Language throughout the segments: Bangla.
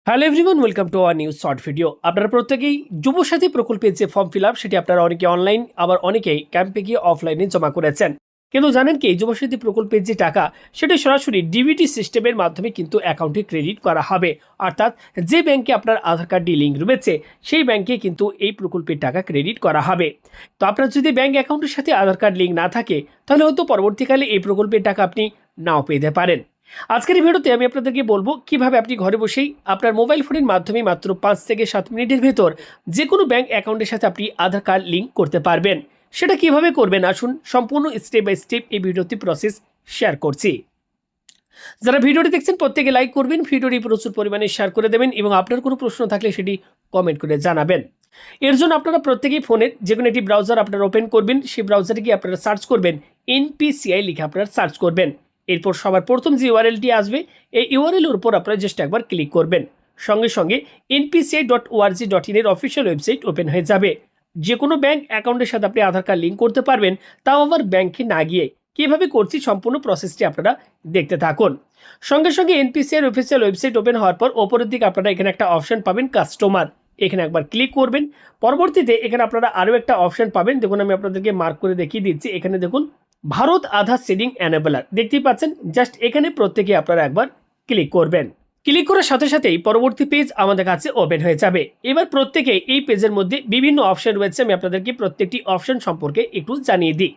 Hello everyone, welcome to our new short video. আপনারা প্রত্যেকেই যুবসাথী প্রকল্পের যে ফর্ম ফিল আপ সেটি আপনারা অনেকে অনলাইন, আবার অনেকেই ক্যাম্পে গিয়ে অফলাইনে জমা করেছেন। কিন্তু জানেন কি, যুবসাথী প্রকল্পের যে টাকা সেটি সরাসরি ডিবিটি সিস্টেমের মাধ্যমে কিন্তু অ্যাকাউন্টে ক্রেডিট করা হবে। অর্থাৎ যে ব্যাংকে আপনার আধার কার্ডটি লিঙ্ক রয়েছে সেই ব্যাংকে কিন্তু এই প্রকল্পের টাকা ক্রেডিট করা হবে। তো আপনার যদি ব্যাংক অ্যাকাউন্টের সাথে আধার কার্ড লিঙ্ক না থাকে তাহলে হয়তো পরবর্তীকালে এই প্রকল্পের টাকা আপনি নাও পেতে পারেন। আজকের এই ভিডিওতে আমি আপনাদেরকে বলবো কিভাবে আপনি ঘরে বসেই আপনার মোবাইল ফোনের মাধ্যমে মাত্র 5 থেকে 7 মিনিটের ভেতর যে কোনো ব্যাংক অ্যাকাউন্টের সাথে আপনি আধার কার্ড লিঙ্ক করতে পারবেন। সেটা কিভাবে করবেন আসুন সম্পূর্ণ স্টেপ বাই স্টেপ এই ভিডিওতে প্রসেস শেয়ার করছি। যারা ভিডিওটি দেখছেন প্রত্যেকে লাইক করবেন, ভিডিওটি প্রচুর পরিমাণে শেয়ার করে দেবেন এবং আপনার কোনো প্রশ্ন থাকলে সেটি কমেন্ট করে জানাবেন। এর জন্য আপনারা প্রত্যেকেই ফোনের যে কোনো একটি ব্রাউজার আপনারা ওপেন করবেন। সেই ব্রাউজারে গিয়ে আপনারা সার্চ করবেন NPCI লিখে আপনারা সার্চ করবেন। এরপর সবার প্রথম যে ইউআরএলটি আসবে এই ইউআরএলের উপর আপনারা জাস্ট একবার ক্লিক করবেন। সঙ্গে সঙ্গে npci.org.in এর অফিসিয়াল ওয়েবসাইট ওপেন হয়ে যাবে। যে কোনো ব্যাংক অ্যাকাউন্টের সাথে আপনি আধার কার্ড লিঙ্ক করতে পারবেন, তাও আবার ব্যাংকে না গিয়ে। কীভাবে করছি সম্পূর্ণ প্রসেসটি আপনারা দেখতে থাকুন। সঙ্গে সঙ্গে NPCI এর অফিসিয়াল ওয়েবসাইট ওপেন হওয়ার পর ওপরের দিকে আপনারা এখানে একটা অপশন পাবেন কাস্টমার, এখানে একবার ক্লিক করবেন। পরবর্তীতে এখানে আপনারা আরও একটা অপশন পাবেন, দেখুন আমি আপনাদেরকে মার্ক করে দেখিয়ে দিচ্ছি। এখানে দেখুন ভারত আধার সিডিং অ্যানেবলার দেখতেই পাচ্ছেন। জাস্ট এখানে প্রত্যেকে আপনারা একবার ক্লিক করবেন। ক্লিক করার সাথে সাথেই পরবর্তী পেজ আমাদের কাছে ওপেন হয়ে যাবে। এবার প্রত্যেকে এই পেজের মধ্যে বিভিন্ন অপশন রয়েছে, আমি আপনাদেরকে প্রত্যেকটি অপশন সম্পর্কে একটু জানিয়ে দিই।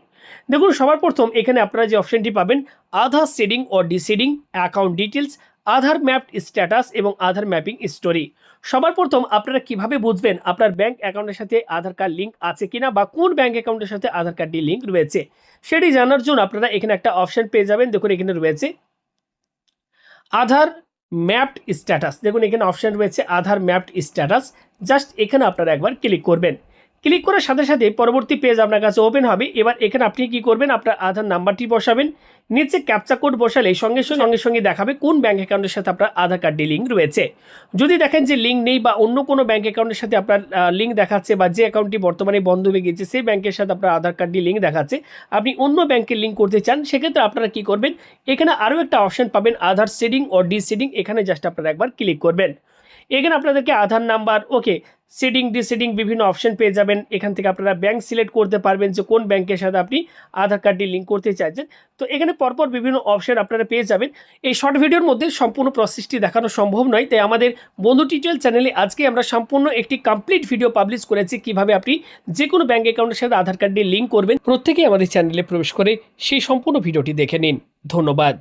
দেখুন সবার প্রথম এখানে আপনারা যে অপশনটি পাবেন আধার সিডিং ও ডিসিডিং, অ্যাকাউন্ট ডিটেলস, আধার ম্যাপড স্ট্যাটাস এবং আধার ম্যাপিং স্টোরি। সবার প্রথম আপনারা কিভাবে বুঝবেন আপনার ব্যাংক অ্যাকাউন্টের সাথে আধার কার্ড লিঙ্ক আছে কিনা বা কোন ব্যাংক অ্যাকাউন্টের সাথে আধার কার্ডটি লিঙ্ক রয়েছে সেটি জানার জন্য আপনারা এখানে একটা অপশন পেয়ে যাবেন। দেখুন এখানে রয়েছে আধার ম্যাপড স্ট্যাটাস, দেখুন এখানে অপশন রয়েছে আধার ম্যাপড স্ট্যাটাস। জাস্ট এখানে আপনারা একবার ক্লিক করবেন। ক্লিক করার সাথে সাথে পরবর্তী পেজ আপনার কাছে ওপেন হবে। এবার এখানে আপনি কি করবেন, আপনার আধার নাম্বারটি বসাবেন, নিচে ক্যাপচা কোড বসালে সঙ্গে সঙ্গে দেখাবে কোন ব্যাংক অ্যাকাউন্টের সাথে আপনার আধার কার্ডটি লিঙ্ক রয়েছে। যদি দেখেন যে লিঙ্ক নেই বা অন্য কোনো ব্যাংক অ্যাকাউন্টের সাথে আপনার লিঙ্ক দেখাচ্ছে বা যে অ্যাকাউন্টটি বর্তমানে বন্ধ হয়ে গিয়েছে সেই ব্যাংকের সাথে আপনার আধার কার্ডটি লিঙ্ক দেখাচ্ছে, আপনি অন্য ব্যাংকের লিঙ্ক করতে চান, সেক্ষেত্রে আপনারা কি করবেন, এখানে আরও একটা অপশন পাবেন আধার সিডিং ও ডিসিডিং, এখানে জাস্ট আপনারা একবার ক্লিক করবেন। এখানে আপনাদেরকে আধার নাম্বার, ওকে, সিডিং ডিসিডিং বিভিন্ন অপশন পেয়ে যাবেন। এখান থেকে আপনারা ব্যাংক সিলেক্ট করতে পারবেন যে কোন ব্যাংকের সাথে আপনি আধার কার্ডটি লিঙ্ক করতে চাইছেন। তো এখানে পরপর বিভিন্ন অপশন আপনারা পেয়ে যাবেন। এই শর্ট ভিডিওর মধ্যে সম্পূর্ণ প্রসেসটি দেখানো সম্ভব নয়, তাই আমাদের বন্ধু টিউটোরিয়াল চ্যানেলে আজকে আমরা সম্পূর্ণ একটি কমপ্লিট ভিডিও পাবলিশ করেছি কিভাবে আপনি যে কোনো ব্যাংক অ্যাকাউন্টের সাথে আধার কার্ডটি লিঙ্ক করবেন। প্রত্যেকেই আমাদের চ্যানেলে প্রবেশ করে সেই সম্পূর্ণ ভিডিওটি দেখে নিন। ধন্যবাদ।